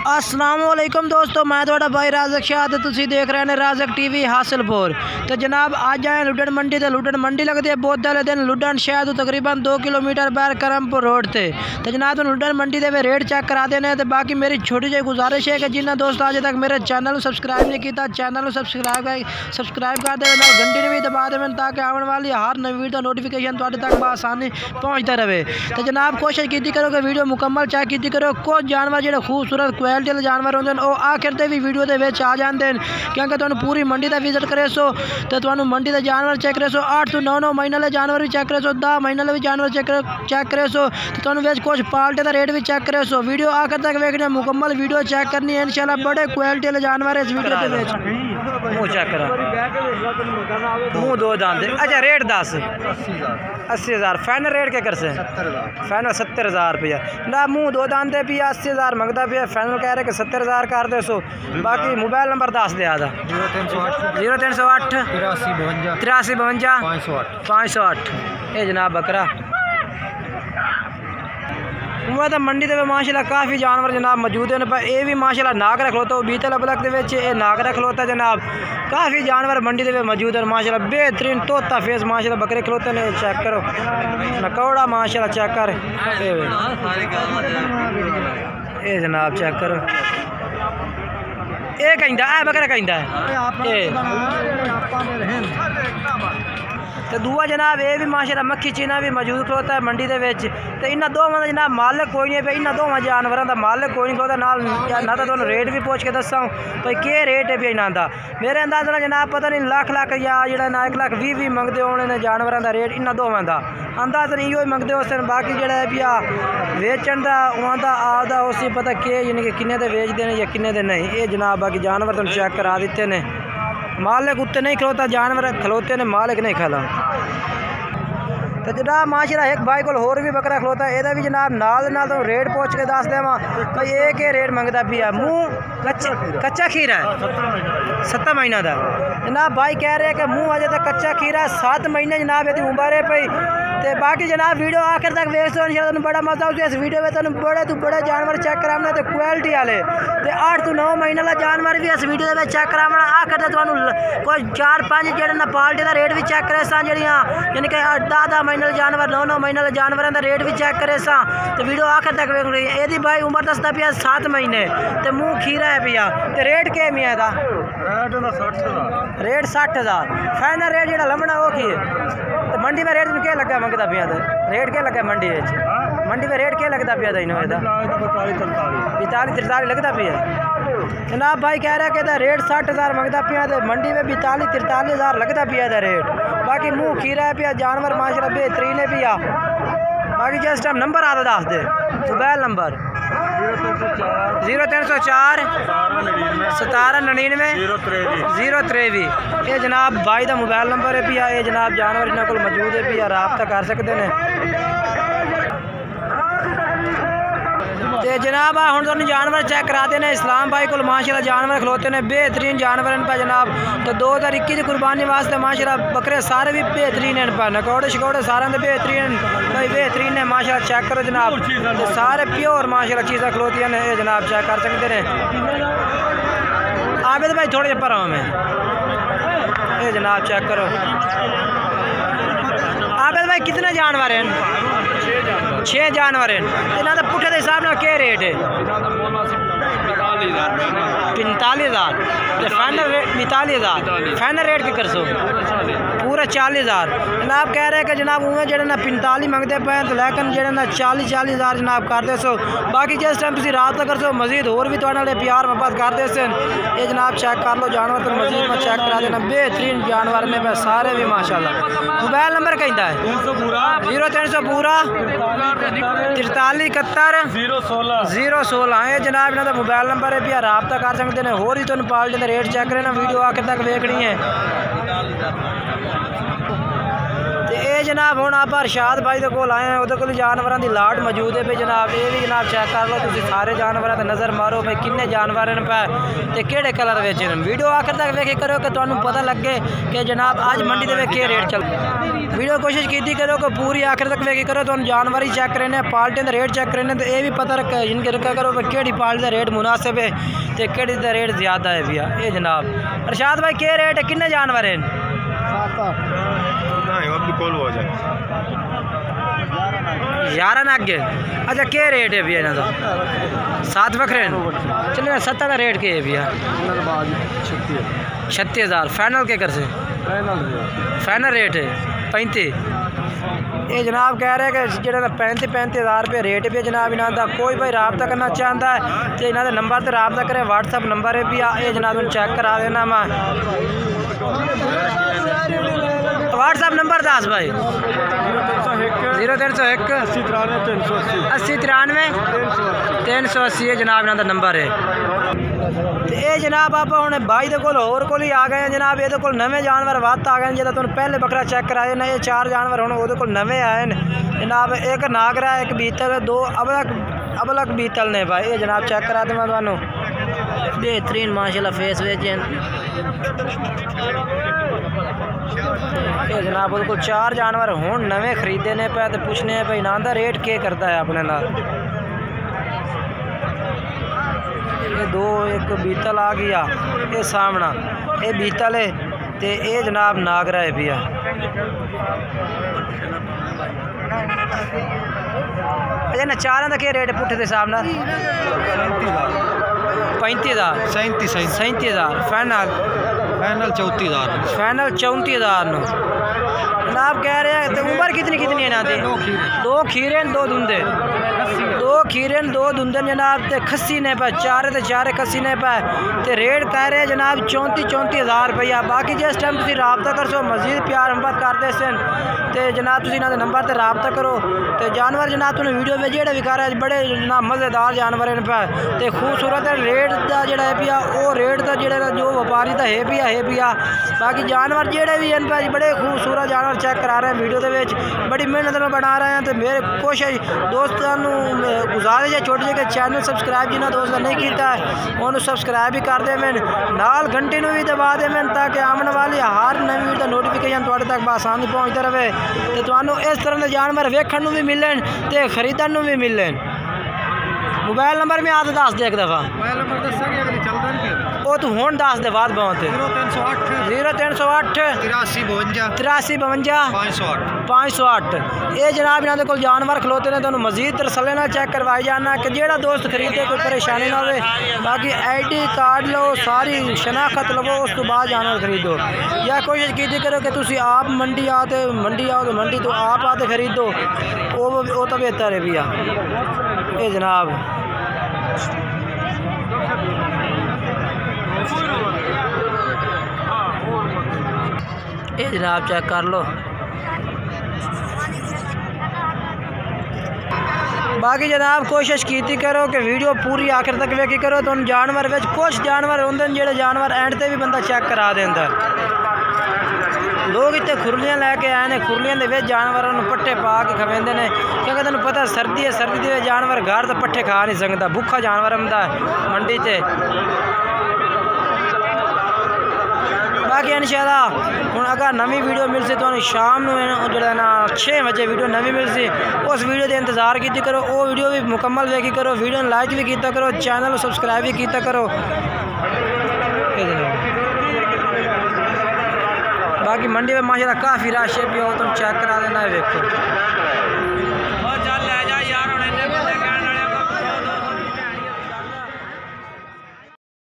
अस्सलामुअलैकुम दोस्तों, मैं थोड़ा भाई राजक शाह ते तुसी देख रहे हैं राजक टीवी हासिलपुर। तो जनाब आज आए लुडन मंडी ते लुडन मंडी लगती है बहुत वाले दिन लुडन शहर तो तकरीबन 2 किलोमीटर बाहर करमपुर रोड से। तो जनाब तो लुडन मंडी के रेट चेक करा देने। तो बाकी मेरी छोटी जी गुजारिश है कि जिन्हें दोस्त आज तक मेरे चैनल को सब्सक्राइब नहीं किया चैनल को सब्सक्राइब कर दे, घंटी भी दबा दें ताकि आने वाली हर नई वीडियो नोटिफिकेशन तुहाडे तक बआसानी पहुँचता रहे। तो जनाब कोशिश की करो कि वीडियो मुकम्मल चेक की करो। कुछ जानवर जो खूबसूरत क्वालिटी वाले जानवर होंगे वो आखिर से भी वीडियो के आ जाते हैं, क्योंकि तुम पूरी मंडी का विजिट करे सो तो तुम मंडी के जानवर चेक करे सो 8 to 9 महीने वाले जानवर भी चेक करे सो 10 महीने वाले भी जानवर चेक करे सो तो तुम कुछ पाल्टे का रेट भी चेक करे सो। वीडियो आखिर तक वेखने मुकम्मल वीडियो चेक करनी है। इंशाल्लाह बड़े क्वालिटी वाले जानवर है इस वीडियो के मुँह चेक करा मुँह 2 दांत। अच्छा रेट 10 80,000 फाइनल रेट क्या कर से फाइनल 70,000 रुपया ना मुँह 2 दांत पे 80,000 मंगता पे फाइनल कह रहे कि 70,000 कर दे सो। बाकी मोबाइल नंबर 10 दे आधा 0308 83 52 508 ये जनाब बकरा तो मंडी के माशाल्लाह काफ़ी जानवर जनाब मौजूद हैं। पर ये भी माशाल्लाह नाग रख लोता बीतल अबलक के नाग रख लोता जनाब काफ़ी जानवर मंडी के मौजूद हैं माशाल्लाह बेहतरीन तोता फेस माशाल्लाह बकरे खलोते ने चेक करो नकौड़ा माशाल्लाह चेक कर ये जनाब चेक करो ये कहता है बकरा कहता है तो दूआ जनाब ये भी माशाल्लाह मक्खी चीना भी मौजूद खलोता है मंडी के। तो इन्होंने दोवां जनाब मालिक कोई नहीं पे इन्होंने दोवां जानवरों का मालिक कोई नहीं खलोता ना तो तुहानूं रेट भी पूछ के दसा भाई क्या रेट है भी इन्हों का। मेरे अंदाज़े नाल जनाब पता नहीं लाख या जो ना 1,20,000 मंगते होने ने जानवरों का रेट इन्होंने दोवां का अंदाज़न इो ही मंगते उस दिन। बाकी जो है भी वेचण का उन्होंने आपका उसी पता कि यानी कि किन्ने दे वेचते हैं या किन्ने दे नहीं। ये जनाब बाकी जानवर तुहानूं चेक करा दिते ने मालिक उत्ते नहीं खलोता जानवर खलोते ने मालिक नहीं खला। तो जनाब माशाल्लाह एक भाई को होर भी बकरा खलोता है यदा भी जनाब नाल तो रेट पूछ के दस देव भाई ये क्या रेट मंगता पिया। मुँह कच्चा खीरा है 7 महीना का जनाब भाई कह रहे हैं कि मुँह अजे तक कच्चा खीरा 7 महीने जनाब यदि उम्र है पई। तो बाकी जनाब वीडियो आखिर तक वेख सो इंशाल्लाह तुम बड़ा मजा आउगा इस वीडियो में। तुम बड़े जानवर चेक कराना तो क्वालिटी वाले तो 8 to 9 महीने वाला जानवर भी इस वीडियो में चेक कराना। आखिर तक तुहानूं कोई 4-5 जो ना पाल्टी का रेट भी चेक करे जड़ियाँ यानी कि 10 महीने वाले जानवर 9 महीने वाले जानवरों का रेट भी चेक करे तो वीडियो आखिर तक वेख रही है। यदि भाई उम्र दसता पिया 7 महीने तो मुँह खीरा है पिया तो रेट क्या मिया था रेट 60,000 फाइनल रेट जो लमना वो की है। तो मंडी में रेट में क्या लगा मंगता पिया था रेट क्या लगा मंडी में रेट क्या लगता पिया था इन्होंने 42-43 लगता पिया जनाब भाई कह रहा है रेट 60,000 मंगता पिया तो मंडी में 42-43 लगता पिया था रेट। बाकी मुँह खीरा है पिया जानवर माशाल्लाह बेहतरीन है पिया। बाकी जिस टाइम नंबर आता दस दे मोबाइल नंबर 0304 1799 023 ये जनाब भाई का मोबाइल नंबर है पिया। ये जनाब जानवर इन्होंने को मौजूद है पिया राबता कर सकते हैं। तो जनाब हम तुम जानवर चेक कराते हैं इस्लाम भाई को माशाल्लाह जानवर खलोते हैं बेहतरीन जानवर हैं जनाब। तो 2021 की कुर्बानी वास्ते माशाल्लाह बकरे सारे भी बेहतरीन हैं पर नकौड़े शकौड़े सारे बेहतरीन भाई बेहतरीन है माशाल्लाह चेक करो जनाब। तो सारे प्योर माशाल्लाह चीज़ें खलोती हैं ये जनाब चेक कर सकते हैं। आबिद भाई थोड़े पर में ये जनाब चेक करो आबिद भाई कितने जानवर हैं 6 जानवर हैं इन्हों का पुट्ठे के हिसाब से क्या रेट है 45,000 फाइनल रेट 42,000 फाइनल रेट की कर सो पूरा 40,000 जनाब कह रहे हैं कि जनाब उमें जो ना 45 मंगते पे तो लेकिन जो ना 40,000 जनाब कर दे सो। बाकी जिस टाइम तुम रात कर सो मजीद होर भी थोड़े प्यार मोहब्बत कर दे सन ये जनाब चेक कर लो जानवर तो मजीद में चेक करा देना बेहतरीन जानवर ने पे सारे भी माशाल्लाह। मोबाइल नंबर कहता है 0300 पूरा 4371 016 ये जनाब इन्हों का मोबाइल नंबर है पिया राबता कर सकते हैं। होर ही तुम पाल्टी का रेट चेक करना वीडियो आखिर तक वेखनी है। तो ये जनाब हम आप अरशाद भाई के कोल आए हैं वो को जानवरों की लाट मौजूद है भाई जनाब ये भी जनाब चेक कर लो तुम सारे जानवरों का नज़र मारो भाई किन्ने जानवर हैं पे तो किहड़े कलर वेचे वीडियो आखिर तक वेखे करो कि तुहानूं पता लगे कि जनाब आज मंडी के क्या रेट चल वीडियो कोशिश की करो कि पूरी आखिर तक वेखी करो तो जानवर ही चेक करने पाल्टियों का रेट चेक करने तो ये भी पता इनके रखा करो कि केड़ी पाल्टी का रेट मुनासिब है तो केड़ी का रेट ज़्यादा है भैया। ये जनाब अरशाद भाई क्या रेट है, कितने जानवर हैं? 11 नागे। अच्छा क्या रेट है भैया इन्हों का? 7 बकरे चलिए 7 का रेट क्या है भैया? 36,000 फाइनल के कर से फाइनल रेट है 35। ये जनाब कह रहे हैं कि जो 35,000 रुपये रेट भी जनाब इन्हों का। कोई भाई रबता करना चाहता है तो इन्होंने नंबर पर रबता करें, व्हाट्सअप नंबर है भी ये जनाब चेक करा देना मैं। व्हाट्सअप नंबर 10 भाई 0301 80 93 380 है जनाब इन्हों का नंबर है। तो ये जनाब आप हम भाई दे कोल होर कोल ही आ गए हैं जनाब। ये कोल नवे जानवर वत आ गए जो तुम पहले बकरा चेक कराए ना, ये 4 जानवर हम वो नवे आए हैं जनाब। एक नागरा एक बीतल 2 अबलक बीतल ने भाई। ये जनाब चेक करा दें मैं थानू बेहतरीन माशाल्लाह फेस वेच ये जनाब बिल्कुल 4 जानवर हूँ नवे खरीदे ने पे तो पूछने हैं भाई नाम का रेट क्या करता है अपने नाल। ये 2 एक बीतल आ गया ये सामना ये बीतल है तो ये जनाब नागरा है भैया। अच्छा ना 4 का क्या रेट पुट्ठे के हिसाब न? 35,000 37,000 फाइनल 34,000 फाइनल 34,000 जनाब कह रहे हैं। तो उम्र कितनी कितनी है इन्हों की? 2 खीरे 2 धुंधे 2 खीरे 2 धुंधे जनाब। तो खस्सी ने पे 4 खस्सी ने पे तो रेट कह रहे हैं जनाब 34,000 रुपया। बाकी जिस टाइम तुम रबता कर सो मजीद प्यार मोहब्बत करते सन तो जनाब तुम इन्होंने नंबर पर रबता करो। तो जानवर जनाब तुमने वीडियो में जेडे विखा रहे बड़े जनाब मज़ेदार जानवर इन पे तो खूबसूरत है। रेट का जोड़ा है पिया वो रेट का जोड़ा जो व्यापारी का है पिया। बाकी जानवर जेडे भी इन पे बड़े खूबसूरत जानवर चेक करा रहे हैं वीडियो के बड़ी मेहनत में बना रहे हैं। तो मेरे कोशिश दोस्तों गुजारिश है छोटे के चैनल सबसक्राइब जिन्हें दोस्त नहीं किया है उन्होंने सबसक्राइब भी कर दे मैं नाल घंटे भी दबा दे मैं ताकि आने वाली हर नवी वीडियो नोटिफिकेशन थोड़े तक आसानी पहुँचते रहे तो थानू इस तरह के जानवर वेखण भी मिलन तो खरीदन भी मिलन। मोबाइल नंबर में आते दस दे एक दफ़ा वो तो हूँ दस दे बाद बहुत 0308 83 52 508। ये जनाब इन्होंने को जानवर खलोते हैं तो मजीद तसल्ली नाल चेक करवाई जाना कि जेड़ा दोस्त खरीदे कोई परेशानी ना हो। बाकी ID कार्ड लो सारी शनाख्त लवो उस तो बाद जानवर खरीदो या कोशिश की करो कि तुम आप मंडी आओ तो मंडी तो आप आते खरीदो वो तो बेहतर है भैया। ये जनाब ये जनाब चेक कर लो। बाकी जनाब कोशिश की करो कि वीडियो पूरी आखिर तक वेखी करो तो जानवर में कुछ जानवर होंगे जो जानवर एंड से भी बंदा चेक करा देंदा। लोग इतने खुरलियाँ लैके आए हैं खुरलियाँ के जानवरों पट्ठे पा के खवेंदे ने क्योंकि तेन पता सर्दी है सर्दी के जानवर घर तो पट्ठे खा नहीं सकता भुखा जानवर आंदा मंडी से। बाकी इंशाल्लाह हुण अगर नवी वीडियो मिलसी तो शाम जो ना 6 बजे वीडियो नवी मिलसी उस वीडियो के इंतजार की करो वो वीडियो भी मुकम्मल वेखी करो वीडियो लाइक भी किया करो चैनल सबसक्राइब भी किया करो। बाकी मंडी में माशाल्लाह काफ़ी रश है तुम चेक करा देना है देखो।